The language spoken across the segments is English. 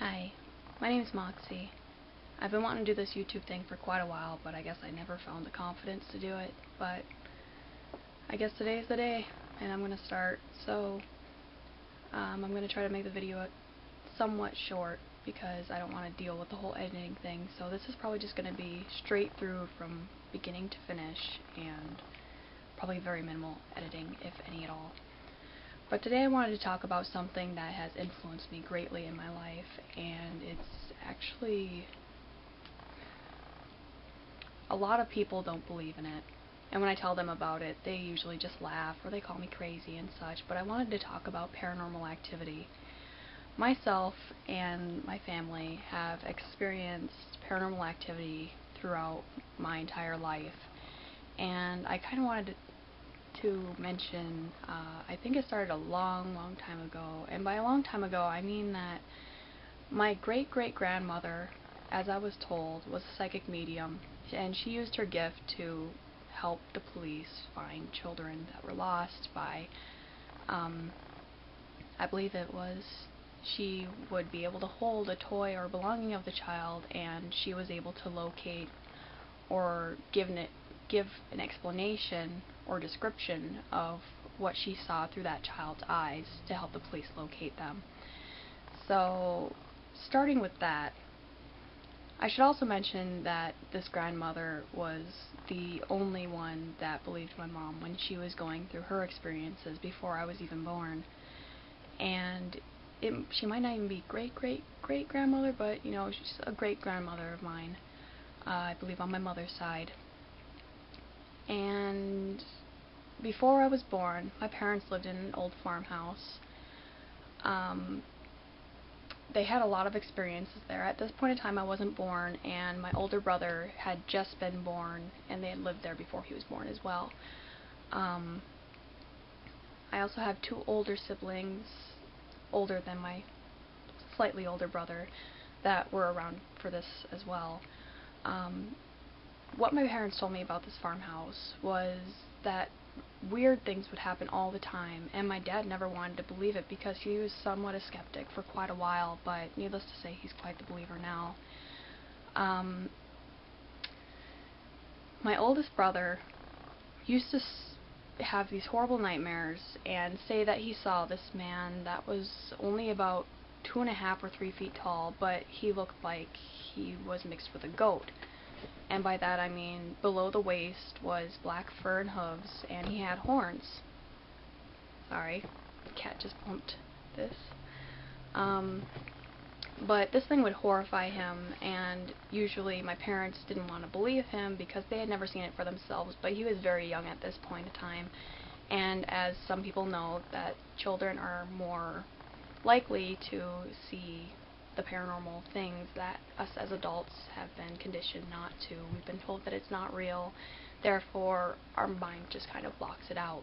Hi, my name is Moxie. I've been wanting to do this YouTube thing for quite a while, but I guess I never found the confidence to do it. But I guess today's the day, and I'm going to start. So I'm going to try to make the video somewhat short because I don't want to deal with the whole editing thing. So this is probably just going to be straight through from beginning to finish, and probably very minimal editing, if any at all. But today I wanted to talk about something that has influenced me greatly in my life, and it's actually, a lot of people don't believe in it, and when I tell them about it, they usually just laugh or they call me crazy and such. But I wanted to talk about paranormal activity. Myself and my family have experienced paranormal activity throughout my entire life, and I kind of wanted to mention, I think it started a long time ago, and by a long time ago I mean that my great-great-grandmother, as I was told, was a psychic medium, and she used her gift to help the police find children that were lost by, I believe it was, she would be able to hold a toy or belonging of the child, and she was able to locate or give an explanation or description of what she saw through that child's eyes to help the police locate them. So, starting with that, I should also mention that this grandmother was the only one that believed my mom when she was going through her experiences before I was even born. And she might not even be great-great-great-grandmother, but, you know, she's a great-grandmother of mine, I believe on my mother's side. And before I was born, my parents lived in an old farmhouse. They had a lot of experiences there. At this point in time I wasn't born, and my older brother had just been born, and they had lived there before he was born as well. I also have two older siblings, older than my slightly older brother, that were around for this as well. What my parents told me about this farmhouse was that weird things would happen all the time, and my dad never wanted to believe it because he was somewhat a skeptic for quite a while, but needless to say, he's quite the believer now. My oldest brother used to have these horrible nightmares and say that he saw this man that was only about 2.5 or 3 feet tall, but he looked like he was mixed with a goat. And by that I mean below the waist was black fur and hooves, and he had horns. Sorry, the cat just bumped this. But this thing would horrify him, and usually my parents didn't want to believe him because they had never seen it for themselves, but he was very young at this point in time, and as some people know, that children are more likely to see the paranormal things that us as adults have been conditioned not to. We've been told that it's not real, therefore our mind just kind of blocks it out.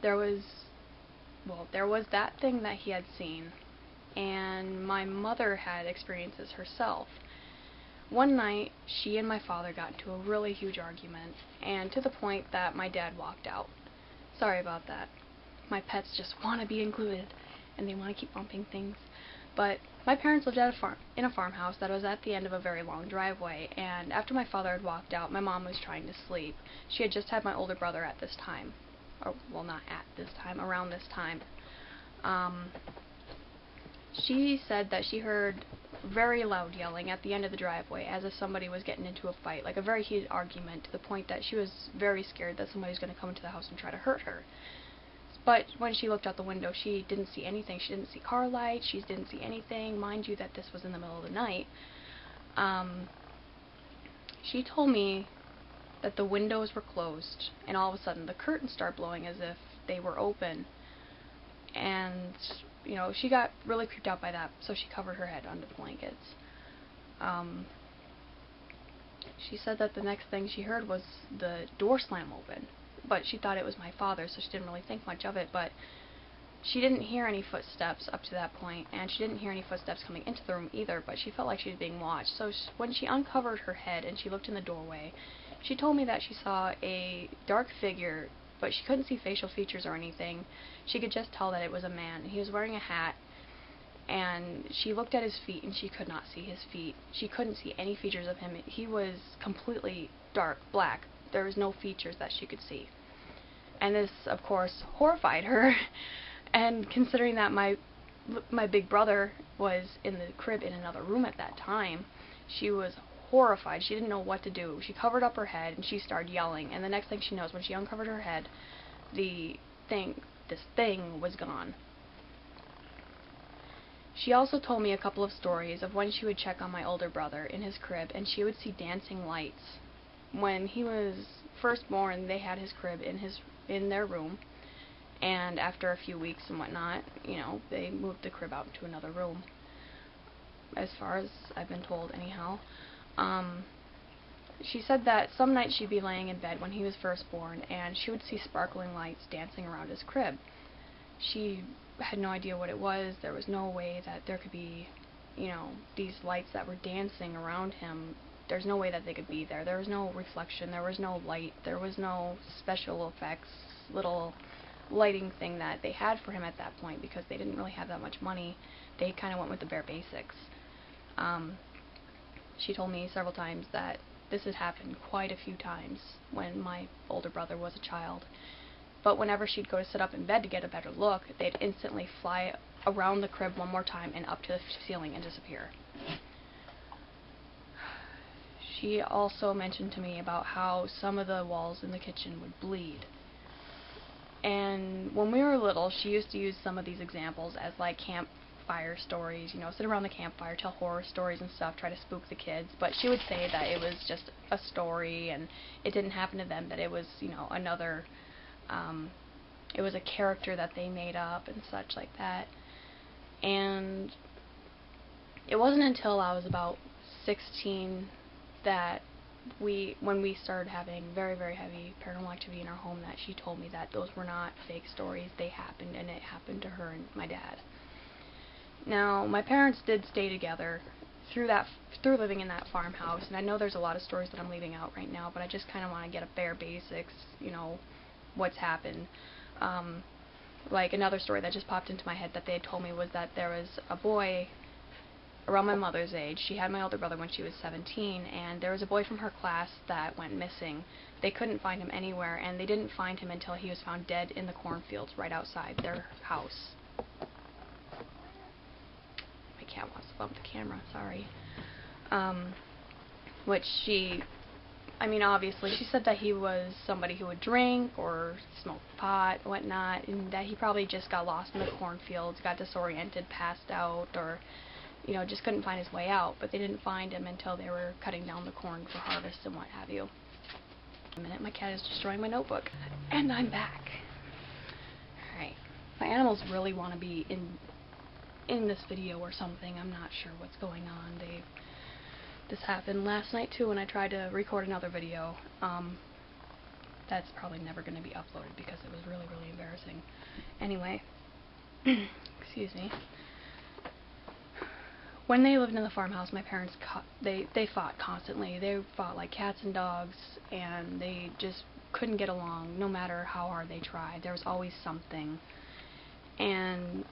There was that thing that he had seen, and my mother had experiences herself. One night, she and my father got into a really huge argument, and to the point that my dad walked out. Sorry about that. My pets just want to be included, and they want to keep bumping things. But my parents lived at in a farmhouse that was at the end of a very long driveway, and after my father had walked out, my mom was trying to sleep. She had just had my older brother at this time. Or, well, not at this time, around this time. She said that she heard very loud yelling at the end of the driveway, as if somebody was getting into a fight, like a very heated argument, to the point that she was very scared that somebody was going to come into the house and try to hurt her. But when she looked out the window, she didn't see anything. She didn't see car lights, she didn't see anything. Mind you that this was in the middle of the night. She told me that the windows were closed, and all of a sudden the curtains started blowing as if they were open. And, you know, she got really creeped out by that, so she covered her head under the blankets. She said that the next thing she heard was the door slam open. But she thought it was my father, so she didn't really think much of it, but she didn't hear any footsteps up to that point, and she didn't hear any footsteps coming into the room either, but she felt like she was being watched. So when she uncovered her head and she looked in the doorway, she told me that she saw a dark figure, but she couldn't see facial features or anything. She could just tell that it was a man. He was wearing a hat, and she looked at his feet and she could not see his feet. She couldn't see any features of him. He was completely dark, black. There was no features that she could see. And this, of course, horrified her. And considering that my big brother was in the crib in another room at that time, she was horrified. She didn't know what to do. She covered up her head and she started yelling. And the next thing she knows, when she uncovered her head, this thing was gone. She also told me a couple of stories of when she would check on my older brother in his crib and she would see dancing lights. When he was first born, they had his crib in their room, and after a few weeks and whatnot, they moved the crib out into another room, as far as I've been told anyhow. She said that some nights she'd be laying in bed when he was first born and she would see sparkling lights dancing around his crib. She had no idea what it was. There was no way that there could be, these lights that were dancing around him. There's no way that they could be there. There was no reflection. There was no light. There was no special effects, little lighting thing that they had for him at that point, because they didn't really have that much money. They kind of went with the bare basics. She told me several times that this had happened quite a few times when my older brother was a child. But whenever she'd go to sit up in bed to get a better look, they'd instantly fly around the crib one more time and up to the ceiling and disappear. She also mentioned to me about how some of the walls in the kitchen would bleed. And when we were little, she used to use some of these examples as like campfire stories, sit around the campfire, tell horror stories and stuff, try to spook the kids. But she would say that it was just a story and it didn't happen to them, that it was, another, it was a character that they made up and such like that. And it wasn't until I was about 16 that when we started having very, very heavy paranormal activity in our home, that she told me that those were not fake stories. They happened, and it happened to her and my dad. Now, my parents did stay together through living in that farmhouse, and I know there's a lot of stories that I'm leaving out right now, but I just kind of want to get a bare basics, what's happened. Like another story that just popped into my head that they had told me was that there was a boy around my mother's age. She had my older brother when she was 17, and there was a boy from her class that went missing. They couldn't find him anywhere, and they didn't find him until he was found dead in the cornfields right outside their house. My cat wants to bump the camera, sorry. Obviously, she said that he was somebody who would drink or smoke pot, whatnot, and that he probably just got lost in the cornfields, got disoriented, passed out, or just couldn't find his way out. But they didn't find him until they were cutting down the corn for harvest and what have you. A minute, my cat is destroying my notebook. And I'm back. Alright. My animals really want to be in this video or something. I'm not sure what's going on. This happened last night too when I tried to record another video. That's probably never going to be uploaded because it was really, really embarrassing. Anyway. Excuse me. When they lived in the farmhouse, my parents they fought constantly. They fought like cats and dogs, and they just couldn't get along no matter how hard they tried. There was always something. And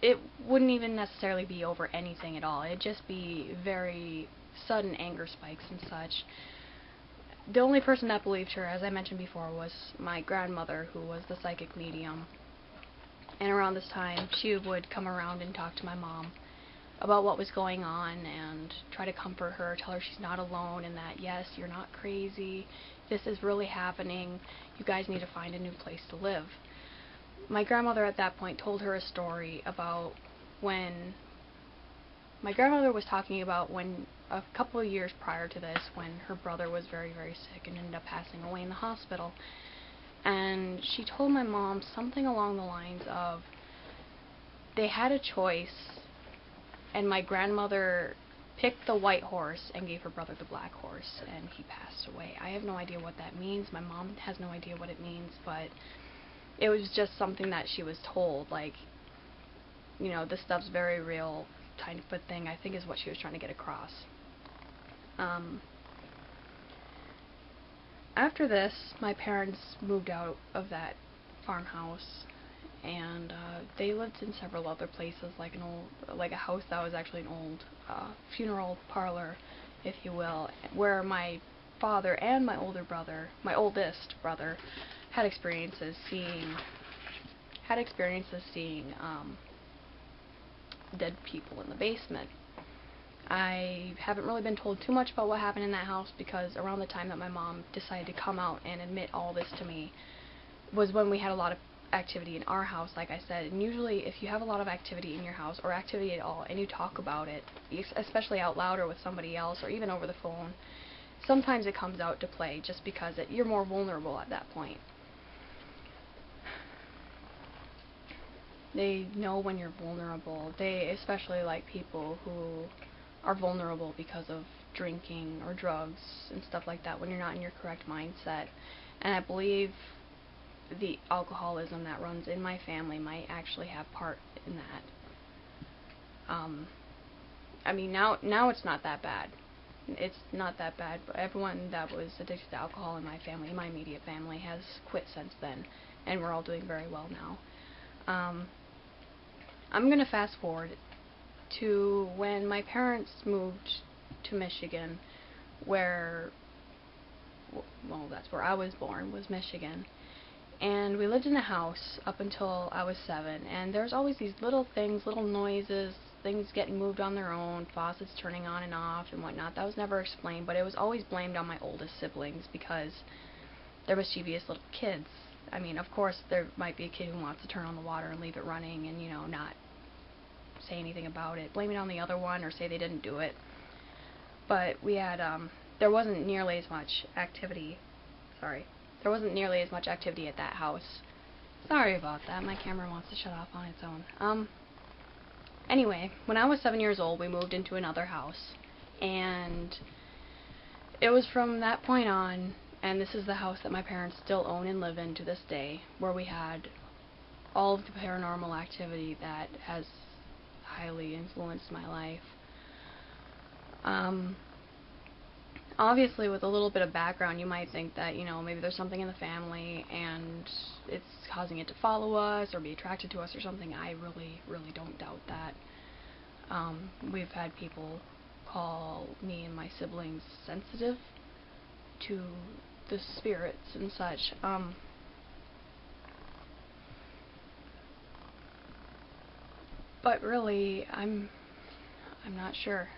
it wouldn't even necessarily be over anything at all. It'd just be very sudden anger spikes and such. The only person that believed her, as I mentioned before, was my grandmother, who was the psychic medium. And around this time, she would come around and talk to my mom about what was going on and try to comfort her, tell her she's not alone and that, yes, you're not crazy, this is really happening, you guys need to find a new place to live. My grandmother at that point told her a story about when my grandmother was talking about when a couple of years prior to this, when her brother was very, very sick and ended up passing away in the hospital. And she told my mom something along the lines of, they had a choice, and my grandmother picked the white horse and gave her brother the black horse, and he passed away. I have no idea what that means. My mom has no idea what it means, but it was just something that she was told, like, this stuff's very real type of thing, I think is what she was trying to get across. After this, my parents moved out of that farmhouse, and they lived in several other places, like a house that was actually an old funeral parlor, if you will, where my father and my oldest brother, had experiences seeing dead people in the basement. I haven't really been told too much about what happened in that house, because around the time that my mom decided to come out and admit all this to me was when we had a lot of activity in our house, like I said. And usually if you have a lot of activity in your house, or activity at all, and you talk about it, especially out loud or with somebody else, or even over the phone, sometimes it comes out to play, just because you're more vulnerable at that point. They know when you're vulnerable. They especially like people who are vulnerable because of drinking or drugs and stuff like that, when you're not in your correct mindset. And I believe the alcoholism that runs in my family might actually have part in that. I mean, now it's not that bad. It's not that bad, but everyone that was addicted to alcohol in my family, my immediate family, has quit since then, and we're all doing very well now. I'm going to fast forward to when my parents moved to Michigan, where, well, that's where I was born, was Michigan. And we lived in a house up until I was 7, and there's always these little things, little noises, things getting moved on their own, faucets turning on and off and whatnot. That was never explained, but it was always blamed on my oldest siblings, because they're mischievous little kids. I mean, of course, there might be a kid who wants to turn on the water and leave it running and, not say anything about it, blame it on the other one, or say they didn't do it. But we had, there wasn't nearly as much activity, there wasn't nearly as much activity at that house. Sorry about that, my camera wants to shut off on its own. Anyway, when I was 7 years old, we moved into another house, and it was from that point on, and this is the house that my parents still own and live in to this day, where we had all of the paranormal activity that has highly influenced my life. Obviously, with a little bit of background, you might think that, maybe there's something in the family and it's causing it to follow us or be attracted to us or something. I really, really don't doubt that. We've had people call me and my siblings sensitive to the spirits and such. But really, I'm not sure.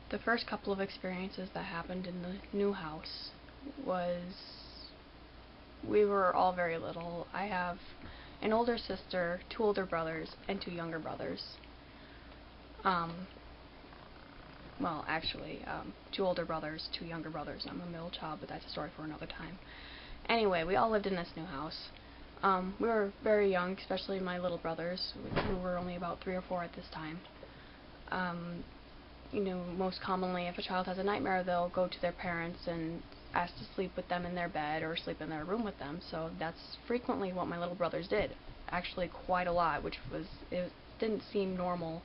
The first couple of experiences that happened in the new house was, we were all very little. I have an older sister, 2 older brothers, and 2 younger brothers. Well, actually, 2 older brothers, 2 younger brothers. I'm a middle child, but that's a story for another time. Anyway, we all lived in this new house. We were very young, especially my little brothers, who were only about 3 or 4 at this time. Most commonly, if a child has a nightmare, they'll go to their parents and ask to sleep with them in their bed or sleep in their room with them. So that's frequently what my little brothers did. Actually, quite a lot, it didn't seem normal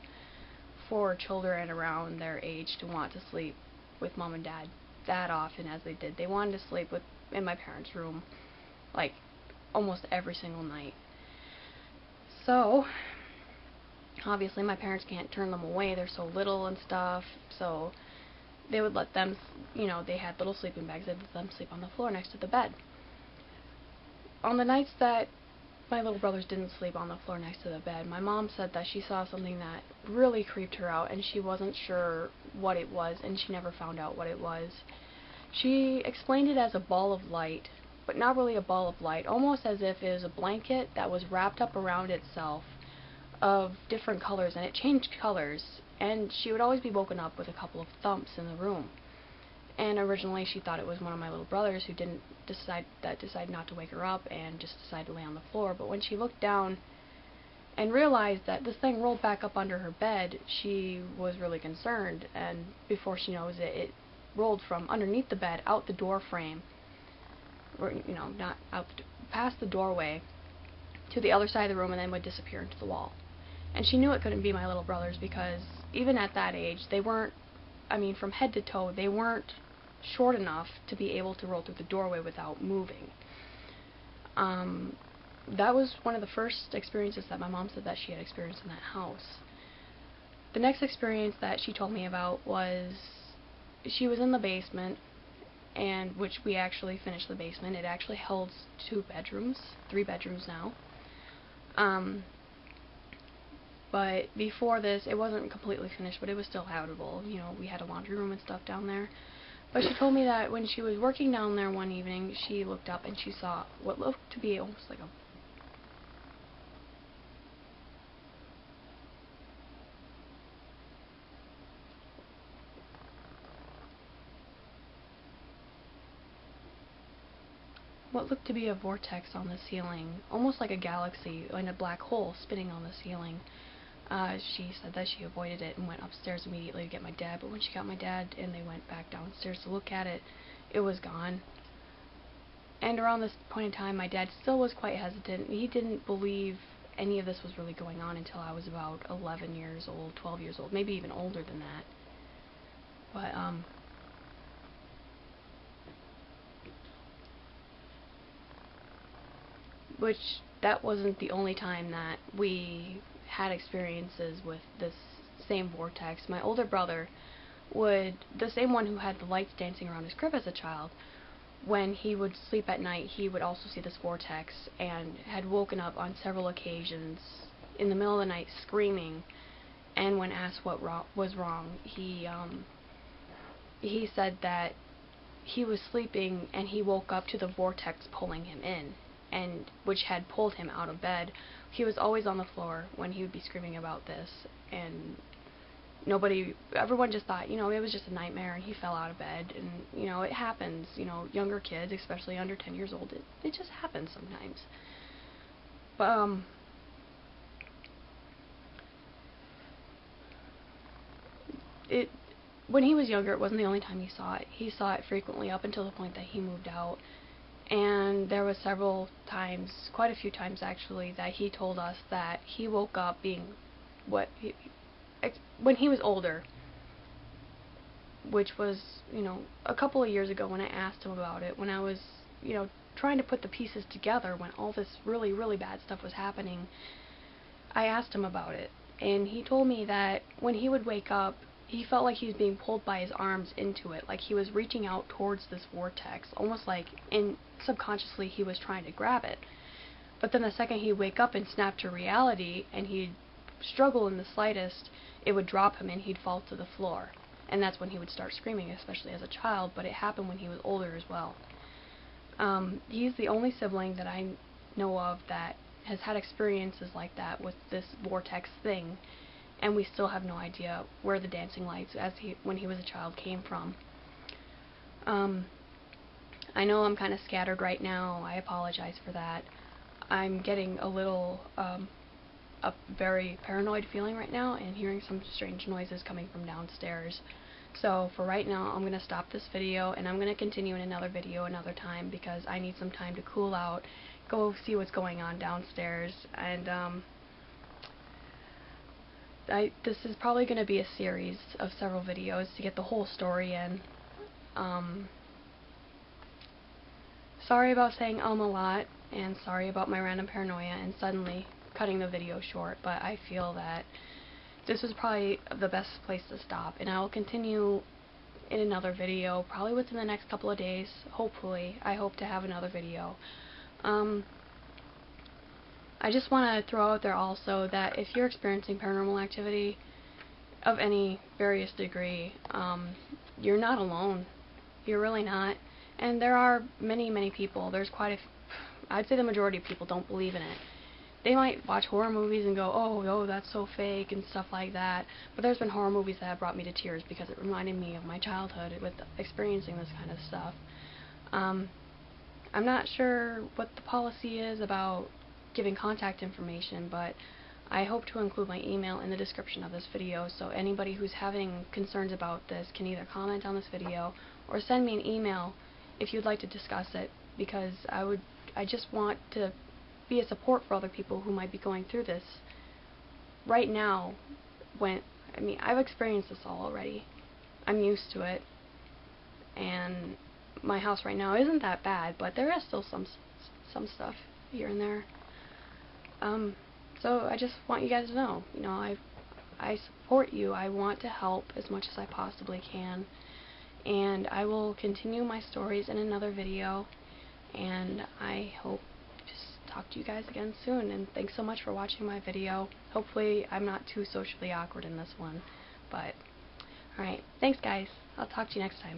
for children around their age to want to sleep with mom and dad that often as they did. They wanted to sleep in my parents' room, like, almost every single night. So obviously my parents can't turn them away, they're so little and stuff, so they would let them, they had little sleeping bags, they'd let them sleep on the floor next to the bed. On the nights that my little brothers didn't sleep on the floor next to the bed, my mom said that she saw something that really creeped her out, and she wasn't sure what it was, and she never found out what it was. She explained it as a ball of light, but not really a ball of light, almost as if it was a blanket that was wrapped up around itself of different colors, and it changed colors, and she would always be woken up with a couple of thumps in the room. And originally she thought it was one of my little brothers who decided not to wake her up and just decided to lay on the floor. But when she looked down and realized that this thing rolled back up under her bed, she was really concerned, and before she knows it, it rolled from underneath the bed out the door frame, or not out past the doorway to the other side of the room, and then would disappear into the wall. And she knew it couldn't be my little brothers, because even at that age, they weren't, from head to toe, they weren't short enough to be able to roll through the doorway without moving. That was one of the first experiences that my mom said that she had experienced in that house. The next experience that she told me about was she was in the basement, and which we actually finished the basement. It actually held 2 bedrooms, 3 bedrooms now. But before this, it wasn't completely finished, but it was still habitable. You know, we had a laundry room and stuff down there. But she told me that when she was working down there one evening, she looked up and she saw what looked to be almost like a vortex on the ceiling, almost like a galaxy and a black hole spinning on the ceiling. She said that she avoided it and went upstairs immediately to get my dad, but when she got my dad and they went back downstairs to look at it, it was gone. And around this point in time, my dad still was quite hesitant. He didn't believe any of this was really going on until I was about 11 years old, 12 years old, maybe even older than that. But, which that wasn't the only time that we had experiences with this same vortex. My older brother the same one who had the lights dancing around his crib as a child, when he would sleep at night, he would also see this vortex and had woken up on several occasions in the middle of the night screaming, and when asked what was wrong, he said that he was sleeping and he woke up to the vortex pulling him in, and which had pulled him out of bed. He was always on the floor when he would be screaming about this, and everyone just thought, you know, it was just a nightmare and he fell out of bed, and, you know, it happens, you know, younger kids, especially under 10 years old, it just happens sometimes. But, when he was younger, it wasn't the only time he saw it. He saw it frequently up until the point that he moved out. And there was several times, quite a few times actually, that he told us that he woke up being when he was older, which was, you know, a couple of years ago when I asked him about it, when I was, you know, trying to put the pieces together when all this really, really bad stuff was happening. I asked him about it, and he told me that when he would wake up, he felt like he was being pulled by his arms into it, like he was reaching out towards this vortex, almost like subconsciously he was trying to grab it. But then the second he'd wake up and snap to reality, and he'd struggle in the slightest, it would drop him and he'd fall to the floor. And that's when he would start screaming, especially as a child, but it happened when he was older as well. He's the only sibling that I know of that has had experiences like that with this vortex thing, and we still have no idea where the dancing lights, when he was a child, came from. I know I'm kind of scattered right now. I apologize for that. I'm getting a very paranoid feeling right now and hearing some strange noises coming from downstairs. So for right now, I'm going to stop this video, and I'm going to continue in another video another time because I need some time to cool out, go see what's going on downstairs, and this is probably going to be a series of several videos to get the whole story in. Sorry about saying a lot, and sorry about my random paranoia and suddenly cutting the video short, but I feel that this was probably the best place to stop, and I will continue in another video, probably within the next couple of days, hopefully. I hope to have another video. I just want to throw out there also that if you're experiencing paranormal activity of any various degree, you're not alone. You're really not. And there are many, many people, I'd say the majority of people don't believe in it. They might watch horror movies and go, oh, that's so fake and stuff like that. But there's been horror movies that have brought me to tears because it reminded me of my childhood with experiencing this kind of stuff. I'm not sure what the policy is about giving contact information, but I hope to include my email in the description of this video, so anybody who's having concerns about this can either comment on this video or send me an email if you'd like to discuss it, because I just want to be a support for other people who might be going through this right now. I've experienced this all already. I'm used to it. and my house right now isn't that bad, but there is still some stuff here and there. So I just want you guys to know, you know, I support you. I want to help as much as I possibly can, and I will continue my stories in another video, and I hope to just talk to you guys again soon. And thanks so much for watching my video. Hopefully I'm not too socially awkward in this one, but alright, thanks guys. I'll talk to you next time.